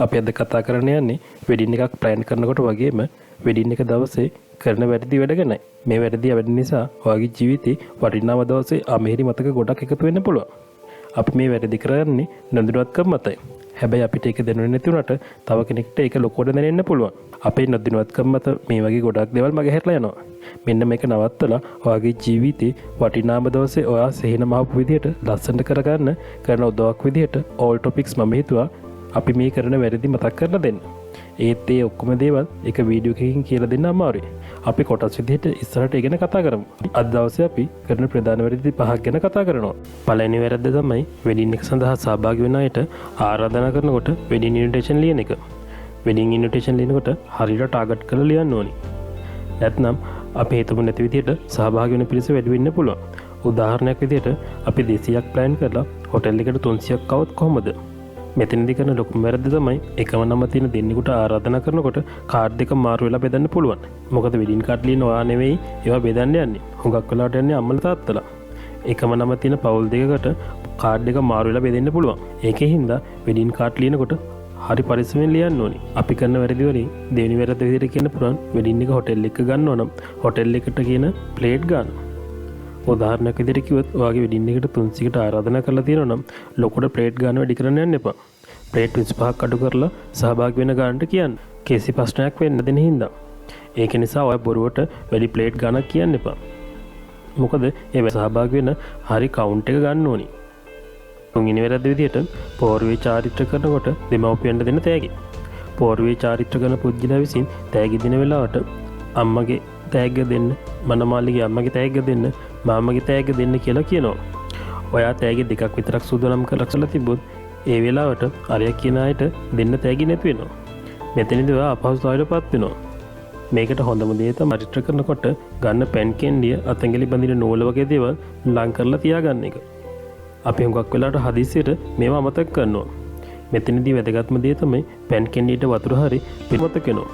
අපි අද කතා කරන්න යන්නේ වෙඩින් එකක් ප්ලෑන් කරනකොට වගේම වෙඩින් එක දවසේ කරන වැරදි වැඩ ගැනයි. මේ වැරදි වැඩ නිසා ඔයාගේ ජීවිතේ වටිනාම දවසේ අමහිරි මතක ගොඩක් එකතු වෙන්න පුළුවන්. අපි මේ වැරදි කරන්නේ නොදැනුවත්කම මතයි. හැබැයි අපිට ඒක දැනුනේ නැති වුණාට තව කෙනෙක්ට ඒක ලොකුවට දැනෙන්න පුළුවන්. අපේ නොදැනුවත්කම මත මේ වගේ ගොඩක් දේවල් මගේ හැරලා යනවා. මෙන්න මේක නවත්තලා ඔයාගේ ජීවිතේ වටිනාම දවසේ ඔයා සිහින මහපු විදියට ලස්සනට කරගන්න කරන උදව්වක් විදියට all topics මම හිතුවා අපි මේ කරන වැරදි මතක් කරලා දෙන්න. ඒත් ඒ ඔක්කොම දේවල් එක වීඩියෝ එකකින් කියලා දෙන්න අමාරුයි. අපි කොටස් විදිහට ඉස්සරහට ඒ ගැන කතා කරමු. අද දවසේ අපි කරන ප්‍රධාන වැරදි පහක් ගැන කතා කරනවා. පළවෙනි වැරද්ද තමයි වෙඩින් එක සඳහා සහභාගී වෙන අයට ආරාධනා කරනකොට වෙඩින් ඉන්විටේෂන් ලියන එක. වෙඩින් ඉන්විටේෂන් ලියනකොට හරියට ටාගට් කරලා ලියන්න ඕනි. නැත්නම් අපි හිතමු නැති විදිහට සහභාගී වෙන පිරිස වැඩි වෙන්න පුළුවන්. උදාහරණයක් විදිහට අපි 200ක් ප්ලෑන් කරලා හොටෙල් එකට 300ක් කවොත් කොහොමද? මෙතනදි කරන ලොකුම වැරද්ද තමයි එකම නම තියෙන දෙන්නෙකුට ආරාධනා කරනකොට කාඩ් දෙක මාරු වෙලා බෙදන්න පුළුවන්. මොකද වෙඩින් කාඩ් ලියන ඔයා නෙවෙයි ඒවා බෙදන්න යන්නේ. හුඟක් වෙලාවට යන්නේ අම්මලා තාත්තලා. එකම නම තියෙන පවුල් දෙකකට කාඩ් දෙක මාරු වෙලා බෙදෙන්න පුළුවන්. ඒකෙන් හින්දා වෙඩින් කාඩ් ලියනකොට හරි පරිස්සමෙන් ලියන්න ඕනේ. අපි කරන වැරදි වලින් දෙවෙනි වැරද්ද විදිහට කියන්න පුළුවන් වෙඩින් එක හොටෙල් එක ගන්නවා නම් හොටෙල් එකට කියන ප්ලේට් ගන්න. උදාහරණයක් විදිහට කිව්වොත් ඔයාගේ වෙඩින් එකට 300කට ආරාධනා කරලා තියෙනවා නම් ලොකුට ප්ලේට් ගන්න වැඩි කරන්න යන්න එපා. ප්ලේට් 25ක් අඩු කරලා සහභාගී වෙන ගන්නට කියන්න. කේසි ප්‍රශ්නයක් වෙන්න දෙන හින්දා. ඒක නිසා ඔය බොරුවට වැඩි ප්ලේට් ගණක් කියන්න එපා. මොකද ඒ සහභාගී වෙන හරි කවුන්ට් එක ගන්න ඕනි. තුන්වෙනි වැරද්ද විදිහට පෝරුවේ චාරිත්‍ර කරනකොට දෙමව්පියන්ට දෙන තෑගි. පෝරුවේ චාරිත්‍ර කරන පුද්ගලයා විසින් තෑගි දෙන වෙලාවට අම්මගේ තෑග්ග දෙන්න, මනමාලිගේ අම්මගේ තෑග්ග දෙන්න, මාමගේ තෑග්ග දෙන්න කියලා කියනවා. ඔයා තෑගි දෙකක් විතරක් සූදානම් කරලා තිබ්බොත් ඒ වෙලාවට අරයා කියන අයට දෙන්න තෑගි නැති වෙනවා. මෙතනදී ඔයා අපහසුතාවයටපත් වෙනවා. මේකට හොඳම දේ තමයි චාරිත්‍ර කරනකොට ගන්න පෙන් කෙන්ඩිය අතැඟිලි බඳින නූල වගේ දේවල් ලං කරලා තියාගන්න එක. අපි හුඟක් වෙලාවට හදිසියට මේවා අමතක කරනවා. මෙතනදී වැදගත්ම දේ තමයි පෙන් කෙන්ඩියට වතුර හරි පිටමතක වෙනවා.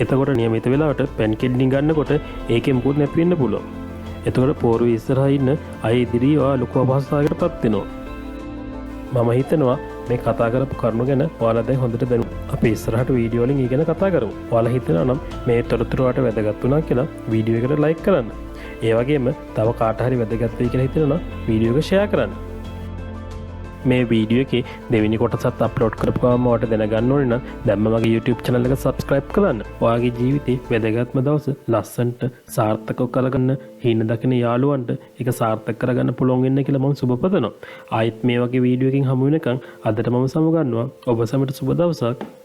එතකොට නියමිත වෙලාවට පෙන් කෙන්ඩි ගන්නකොට ඒකේ මුකුත් නැති වෙන්න පුළුවන්. එතකොට පෝරුවේ ඉස්සරහා ඉන්න අය ඉදිරියේ ඔයා ලොකු අපහසුතාවයකටපත් වෙනවා. මම හිතනවා මේ කතා කරපු කරුණු ගැන ඔයාලා දැන් හොඳට දැනුම්. අපි ඉස්සරහට වීඩියෝ වලින් ඊ ගැන කතා කරමු. ඔයාලා හිතනවා නම් මේ තොරතුරු වලට වැදගත් වුණා කියලා වීඩියෝ එකට ලයික් කරන්න. ඒ වගේම තව කාට හරි වැදගත් වෙයි කියලා හිතනවා නම් වීඩියෝ එක ෂෙයා කරන්න. මේ වීඩියෝ එකේ දෙවෙනි කොටසත් අප්ලෝඩ් කරපු ගමන් ඔයාලට දැනගන්න ඕනේ නම් දැන්ම මගේ YouTube channel එක subscribe කරන්න. ඔයාගේ ජීවිතේ වැදගත්ම දවස ලස්සනට සාර්ථකව කරගන්න හිණ දකින යාළුවන්ට ඒක සාර්ථක කරගන්න පුළුවන් වෙන්න කියලා මම සුබ පතනවා. ආයෙත් මේ වගේ වීඩියෝ එකකින් හමු වෙනකන් අදට මම සමුගන්නවා. ඔබ සැමට සුබ දවසක්.